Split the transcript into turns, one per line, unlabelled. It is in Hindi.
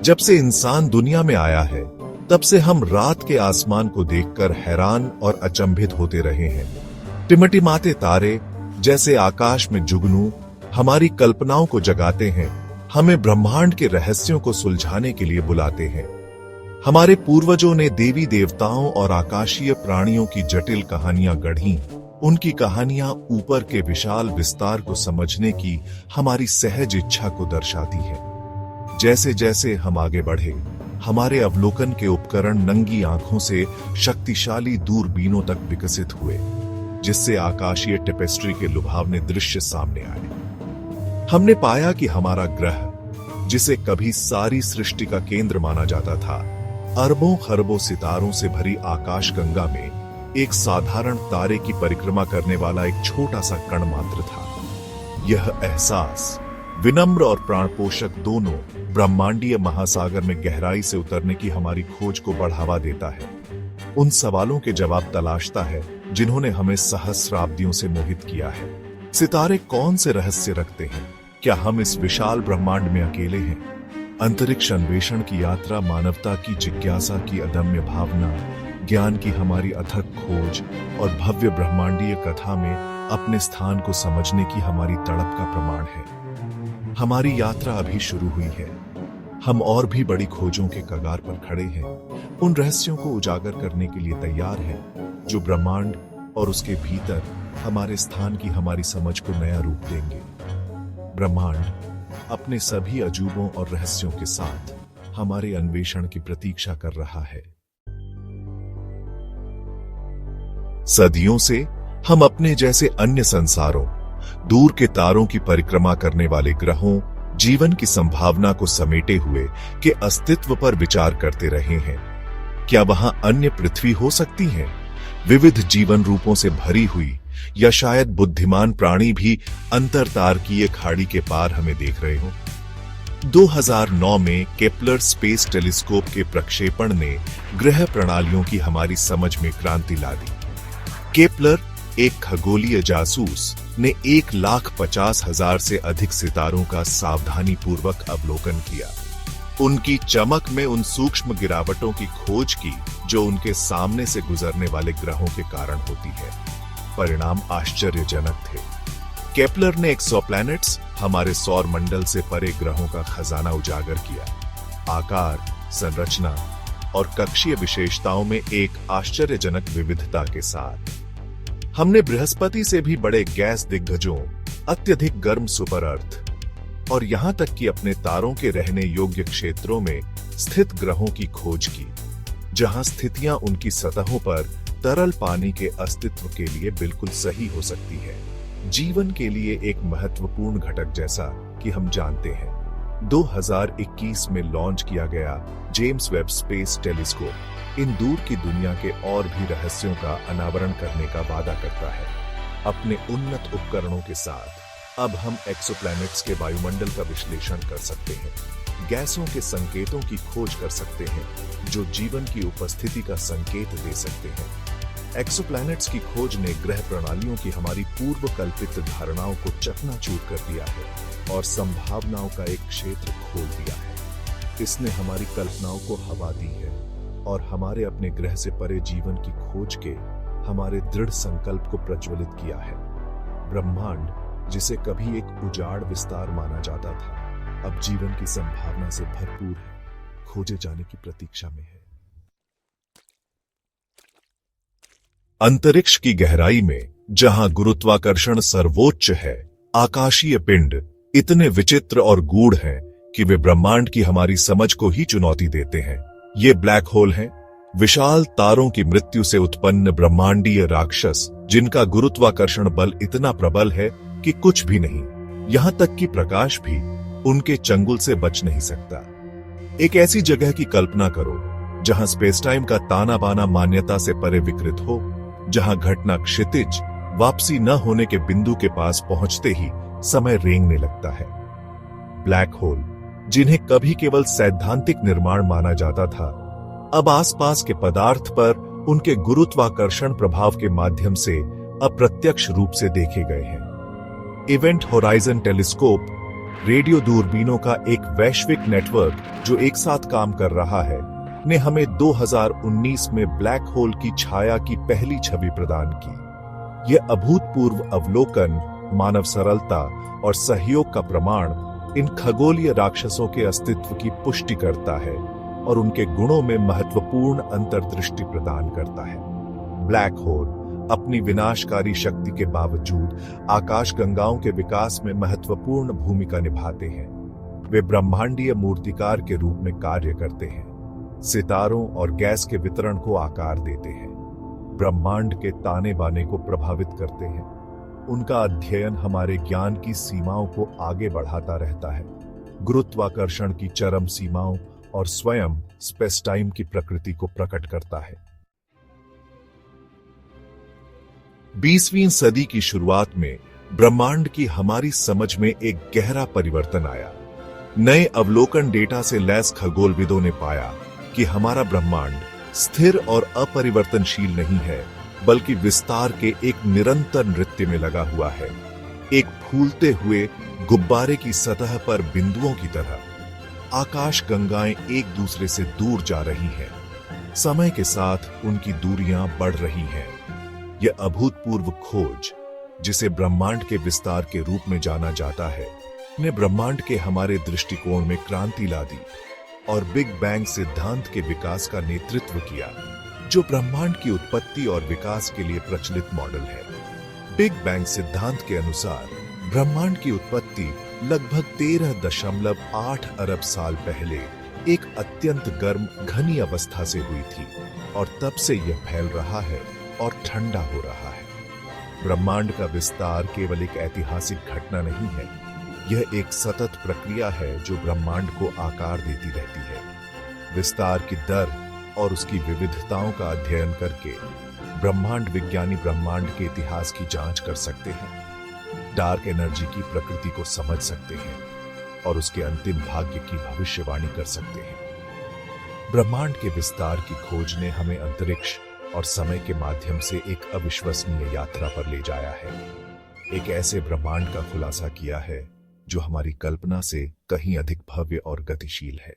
जब से इंसान दुनिया में आया है, तब से हम रात के आसमान को देखकर हैरान और अचंभित होते रहे हैं। टिमटिमाते तारे जैसे आकाश में जुगनू हमारी कल्पनाओं को जगाते हैं, हमें ब्रह्मांड के रहस्यों को सुलझाने के लिए बुलाते हैं। हमारे पूर्वजों ने देवी देवताओं और आकाशीय प्राणियों की जटिल कहानियां गढ़ी। उनकी कहानियां ऊपर के विशाल विस्तार को समझने की हमारी सहज इच्छा को दर्शाती है। जैसे जैसे हम आगे बढ़े, हमारे अवलोकन के उपकरण नंगी आंखों से शक्तिशाली दूरबीनों तक विकसित हुए, जिससे आकाशीय टेपेस्ट्री के लुभावने दृश्य सामने आए। हमने पाया कि हमारा ग्रह, जिसे कभी सारी सृष्टि का केंद्र माना जाता था, अरबों खरबों सितारों से भरी आकाशगंगा में एक साधारण तारे की परिक्रमा करने वाला एक छोटा सा कण मात्र था। यह एहसास, विनम्र और प्राणपोषक दोनों, ब्रह्मांडीय महासागर में गहराई से उतरने की हमारी खोज को बढ़ावा देता है। उन सवालों के जवाब तलाशता है जिन्होंने हमें सहस्राब्दियों से मोहित किया है। सितारे कौन से रहस्य रखते हैं? क्या हम इस विशाल ब्रह्मांड में अकेले हैं? अंतरिक्ष अन्वेषण की यात्रा, मानवता की जिज्ञासा की अदम्य भावना, ज्ञान की हमारी अथक खोज और भव्य ब्रह्मांडीय कथा में अपने स्थान को समझने की हमारी तड़प का प्रमाण है। हमारी यात्रा अभी शुरू हुई है। हम और भी बड़ी खोजों के कगार पर खड़े हैं, उन रहस्यों को उजागर करने के लिए तैयार हैं, जो ब्रह्मांड और उसके भीतर हमारे स्थान की हमारी समझ को नया रूप देंगे। ब्रह्मांड अपने सभी अजूबों और रहस्यों के साथ हमारे अन्वेषण की प्रतीक्षा कर रहा है। सदियों से हम अपने जैसे अन्य संसारों, दूर के तारों की परिक्रमा करने वाले ग्रहों, जीवन की संभावना को समेटे हुए के अस्तित्व पर विचार करते रहे हैं। क्या वहां अन्य पृथ्वी हो सकती है, विविध जीवन रूपों से भरी हुई, या शायद बुद्धिमान प्राणी भी अंतरतारकीय खाड़ी के पार हमें देख रहे हो? 2009 में केपलर स्पेस टेलीस्कोप के प्रक्षेपण ने ग्रह प्रणालियों की हमारी समझ में क्रांति ला दी। केपलर, एक खगोलीय जासूस, ने 1,50,000 से अधिक सितारों का सावधानी पूर्वक अवलोकन किया। उनकी चमक में उन सूक्ष्म गिरावटों की खोज की जो उनके सामने से गुजरने वाले ग्रहों के कारण होती है। परिणाम आश्चर्यजनक थे। केपलर ने एक्सोप्लैनेट्स, हमारे सौर मंडल से परे ग्रहों का खजाना उजागर किया। आकार, संरचना और कक्षीय विशेषताओं में एक आश्चर्यजनक विविधता के साथ। हमने बृहस्पति से भी बड़े गैस दिग्गजों, अत्यधिक गर्म सुपर अर्थ और यहां तक कि अपने तारों के रहने योग्य क्षेत्रों में स्थित ग्रहों की खोज की, जहां स्थितियां उनकी सतहों पर तरल पानी के अस्तित्व के लिए बिल्कुल सही हो सकती है। जीवन के लिए एक महत्वपूर्ण घटक, जैसा कि हम जानते हैं। 2021 में लॉन्च किया गया जेम्स वेब स्पेस टेलीस्कोप इन दूर की दुनिया के और भी रहस्यों का अनावरण करने का वादा करता है। अपने उन्नत उपकरणों के साथ अब हम एक्सोप्लैनेट्स के वायुमंडल का विश्लेषण कर सकते हैं, गैसों के संकेतों की खोज कर सकते हैं जो जीवन की उपस्थिति का संकेत दे सकते हैं। एक्सोप्लैनेट्स की खोज ने ग्रह प्रणालियों की हमारी पूर्व कल्पित धारणाओं को चकनाचूर कर दिया है और संभावनाओं का एक क्षेत्र खोल दिया है। इसने हमारी कल्पनाओं को हवा दी है और हमारे अपने ग्रह से परे जीवन की खोज के हमारे दृढ़ संकल्प को प्रज्वलित किया है। ब्रह्मांड, जिसे कभी एक उजाड़ विस्तार माना जाता था, अब जीवन की संभावना से भरपूर है, खोजे जाने की प्रतीक्षा में है। अंतरिक्ष की गहराई में, जहां गुरुत्वाकर्षण सर्वोच्च है, आकाशीय पिंड इतने विचित्र और गूढ़ हैं कि वे ब्रह्मांड की हमारी समझ को ही चुनौती देते हैं। ये ब्लैक होल हैं, विशाल तारों की मृत्यु से उत्पन्न ब्रह्मांडीय राक्षस, जिनका गुरुत्वाकर्षण बल इतना प्रबल है कि कुछ भी नहीं, यहां तक कि प्रकाश भी उनके चंगुल से बच नहीं सकता। एक ऐसी जगह की कल्पना करो जहां स्पेस टाइम का ताना बाना मान्यता से परे विकृत हो, जहां घटना क्षितिज वापसी न होने के बिंदु के पास पहुंचते ही समय रेंगने लगता है। ब्लैक होल, जिन्हें कभी केवल सैद्धांतिक निर्माण माना जाता था, अब आसपास के पदार्थ पर उनके गुरुत्वाकर्षण प्रभाव के माध्यम से अप्रत्यक्ष रूप से देखे गए हैं। इवेंट होराइजन टेलीस्कोप रेडियो दूरबीनों का एक वैश्विक नेटवर्क जो एक साथ काम कर रहा है ने हमें 2019 में ब्लैक होल की छाया की पहली छवि प्रदान की। यह अभूतपूर्व अवलोकन मानव सरलता और सहयोग का प्रमाण इन खगोलीय राक्षसों के अस्तित्व की पुष्टि करता है और उनके गुणों में महत्वपूर्ण अंतर्दृष्टि प्रदान करता है। ब्लैक होल अपनी विनाशकारी शक्ति के बावजूद आकाशगंगाओं के विकास में महत्वपूर्ण भूमिका निभाते हैं। वे ब्रह्मांडीय मूर्तिकार के रूप में कार्य करते हैं, सितारों और गैस के वितरण को आकार देते हैं, ब्रह्मांड के ताने बाने को प्रभावित करते हैं। उनका अध्ययन हमारे ज्ञान की सीमाओं को आगे बढ़ाता रहता है, गुरुत्वाकर्षण की चरम सीमाओं और स्वयं स्पेस टाइम की प्रकृति को प्रकट करता है। 20वीं सदी की शुरुआत में ब्रह्मांड की हमारी समझ में एक गहरा परिवर्तन आया। नए अवलोकन डेटा से लैस खगोलविदों ने पाया कि हमारा ब्रह्मांड स्थिर और अपरिवर्तनशील नहीं है, बल्कि विस्तार के एक निरंतर नृत्य में लगा हुआ है। एक फूलते हुए गुब्बारे की सतह पर बिंदुओं की तरह आकाश गंगाएं एक दूसरे से दूर जा रही हैं। समय के साथ उनकी दूरियां बढ़ रही हैं। यह अभूतपूर्व खोज, जिसे ब्रह्मांड के विस्तार के रूप में जाना जाता है, ने ब्रह्मांड के हमारे दृष्टिकोण में क्रांति ला दी और बिग बैंग सिद्धांत के विकास का नेतृत्व किया, जो ब्रह्मांड की उत्पत्ति और विकास के लिए प्रचलित मॉडल है। बिग बैंग सिद्धांत के अनुसार ब्रह्मांड की उत्पत्ति लगभग 13.8 अरब साल पहले एक अत्यंत गर्म घनी अवस्था से हुई थी और तब से यह फैल रहा है और ठंडा हो रहा है। ब्रह्मांड का विस्तार केवल एक ऐतिहासिक घटना नहीं है, यह एक सतत प्रक्रिया है जो ब्रह्मांड को आकार देती रहती है। विस्तार की दर और उसकी विविधताओं का अध्ययन करके ब्रह्मांड विज्ञानी ब्रह्मांड के इतिहास की जांच कर सकते हैं, डार्क एनर्जी की प्रकृति को समझ सकते हैं और उसके अंतिम भाग्य की भविष्यवाणी कर सकते हैं। ब्रह्मांड के विस्तार की खोज ने हमें अंतरिक्ष और समय के माध्यम से एक अविश्वसनीय यात्रा पर ले जाया है, एक ऐसे ब्रह्मांड का खुलासा किया है जो हमारी कल्पना से कहीं अधिक भव्य और गतिशील है।